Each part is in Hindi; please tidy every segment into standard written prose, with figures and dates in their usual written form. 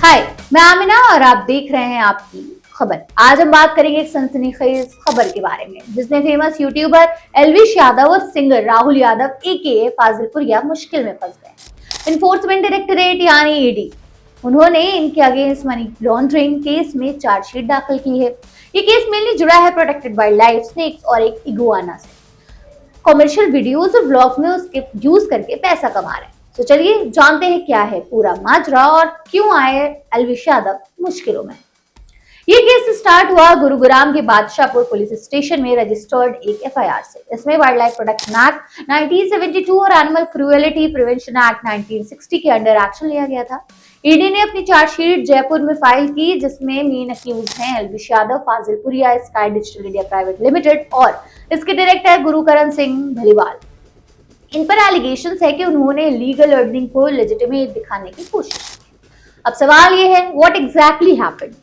हाय, मैं आमिना और आप देख रहे हैं आपकी खबर। आज हम बात करेंगे एक सनसनीखेज खबर के बारे में जिसमें फेमस यूट्यूबर एल्विश यादव और सिंगर राहुल यादव एके फाजिलपुरिया मुश्किल में फंस गए। इन्फोर्समेंट डायरेक्टरेट यानी ईडी उन्होंने इनके अगेंस्ट मनी लॉन्ड्रिंग केस में चार्जशीट दाखिल की है। ये केस मेनली जुड़ा है प्रोटेक्टेड वाइल्ड लाइफ स्नेक्स और एक इगुआना से। कॉमर्शियल वीडियोस और ब्लॉग्स में उसके यूज करके पैसा कमा रहे हैं। तो चलिए जानते हैं क्या है पूरा माजरा और क्यों आए एल्विश यादव मुश्किलों में। ये केस स्टार्ट हुआ गुरुग्राम के बादशाहपुर पुलिस स्टेशन में रजिस्टर्ड एक एफआईआर से। इसमें वाइल्ड लाइफ प्रोटेक्शन एक्ट 1972 और एनिमल क्रूएलिटी प्रिवेंशन एक्ट 1960 के अंडर एक्शन लिया गया था। ईडी ने अपनी चार्जशीट जयपुर में फाइल की जिसमें मेन अक्यूज हैं Elvish Yadav, Fazilpuria, sky digital India private limited और इसके डायरेक्टर गुरुकरण सिंह भलीवाल। इन पर एलिगेशंस है कि उन्होंने लीगल अर्निंग को लेजिटिमेट दिखाने की कोशिश की। अब सवाल ये है व्हाट एग्जैक्टली हैपेंड।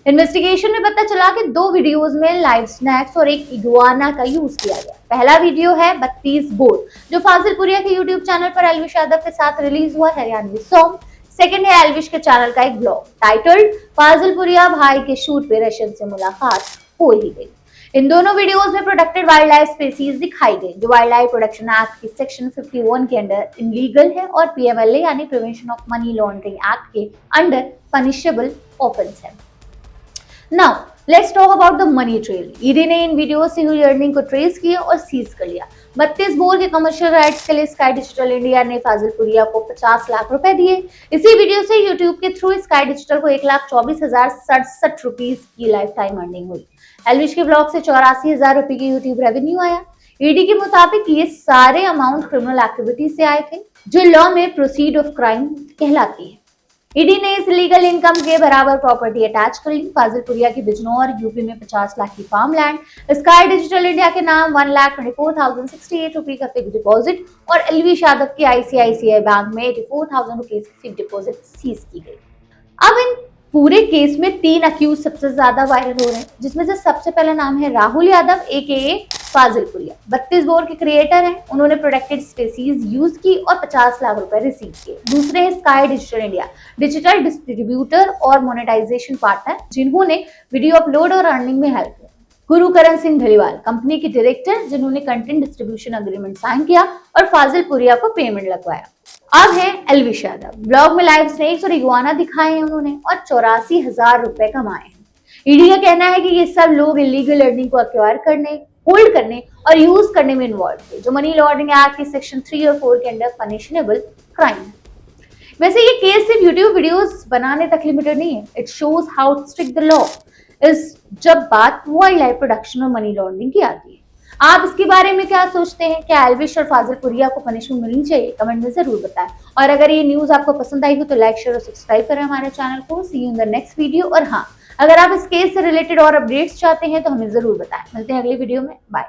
इन्वेस्टिगेशन में पता चला कि 2 वीडियोस में लाइव स्नैक्स और एक इगुआना का यूज किया गया। पहला वीडियो है 32 बोर जो फाजिलपुरिया के यूट्यूब चैनल पर एल्विश यादव के साथ रिलीज हुआ हरियाणवी सॉन्ग। सेकंड है एल्विश के चैनल का एक ब्लॉग टाइटल्ड फाजिलपुरिया भाई के शूट पे रशियन से मुलाकात हो ही गई। इन दोनों वीडियोस में प्रोटेक्टेड वाइल्ड लाइफ स्पीसीज दिखाई गई जो वाइल्ड लाइफ प्रोटेक्शन एक्ट की सेक्शन 51 के अंडर इनलीगल है और पीएमएलए यानी prevention of money laundering act के अंडर पनिशेबल ऑफेंस है। Now let's talk about the money trail. ED ने इन वीडियो से हुई अर्निंग को ट्रेस किया और सीज कर लिया। 32 बोर के कमर्शियल राइट्स के लिए स्काई डिजिटल इंडिया ने फाजिलपुरिया को 50 लाख रुपए दिए। इसी वीडियो से यूट्यूब के थ्रू स्काई डिजिटल को 1,24,067 रुपीज की लाइफ टाइम अर्निंग हुई। एल्विश के ब्लॉग से 84,000 रुपए की यूट्यूब रेवेन्यू आया। ईडी के मुताबिक ये सारे अमाउंट क्रिमिनल एक्टिविटी से आए थे जो लॉ में प्रोसीड ऑफ क्राइम कहलाती है। ईडी ने इस लीगल इनकम के बराबर प्रॉपर्टी अटैच कर ली। फाजिलपुरिया की बिजनौर यूपी में 50 लाख की farm land, sky digital India के नाम 1,24,068 रुपए का फिक्स डिपॉजिट और एल्विश यादव की आईसीआईसीआई बैंक में 84,000 रुपए की फिक्स डिपॉजिट सीज की गई। अब इन पूरे केस में 3 अक्यूज सबसे ज्यादा वायरल हो रहे हैं जिसमें से सबसे पहला नाम है राहुल यादव एके फाजिलपुरिया। 32 बोर के क्रिएटर हैं। उन्होंने प्रोटेक्टेड स्पीसीज यूज की और 50 लाख रुपए रिसीव किए। दूसरे हैं sky digital India digital distributor और मोनेटाइजेशन पार्टनर जिन्होंने वीडियो अपलोड और अर्निंग में हेल्प की। गुरुकरण सिंह भलीवाल कंपनी के डायरेक्टर जिन्होंने कंटेंट डिस्ट्रीब्यूशन अग्रीमेंट साइन किया और फाजिलपुरिया को पेमेंट लगवाया। अब है एल्विश यादव। ब्लॉग में लाइव स्नेक्स और इगुआना दिखाए हैं उन्होंने और 84,000 रुपए कमाए हैं। ईडी का कहना है कि ये सब लोग इलीगल अर्निंग को एक्वायर करने, होल्ड करने और यूज करने में इन्वॉल्व थे जो मनी लॉन्ड्रिंग एक्ट के सेक्शन 3 और 4 के अंडर पनिशेबल क्राइम है। वैसे ये केस सिर्फ यूट्यूब वीडियोस बनाने तक लिमिटेड नहीं है। It shows how strict the law is जब बात वाइल्ड लाइफ प्रोडक्शन और मनी लॉन्ड्रिंग की आती है। आप इसके बारे में क्या सोचते हैं? क्या एल्विश और फाजिलपुरिया को पनिशमेंट मिलनी चाहिए? कमेंट में जरूर बताएं। और अगर ये न्यूज आपको पसंद आई हो तो लाइक, शेयर और सब्सक्राइब करें हमारे चैनल को। See you in the next video. और हाँ, अगर आप इस केस से रिलेटेड और अपडेट्स चाहते हैं तो हमें जरूर बताएं। मिलते हैं अगली वीडियो में। बाय।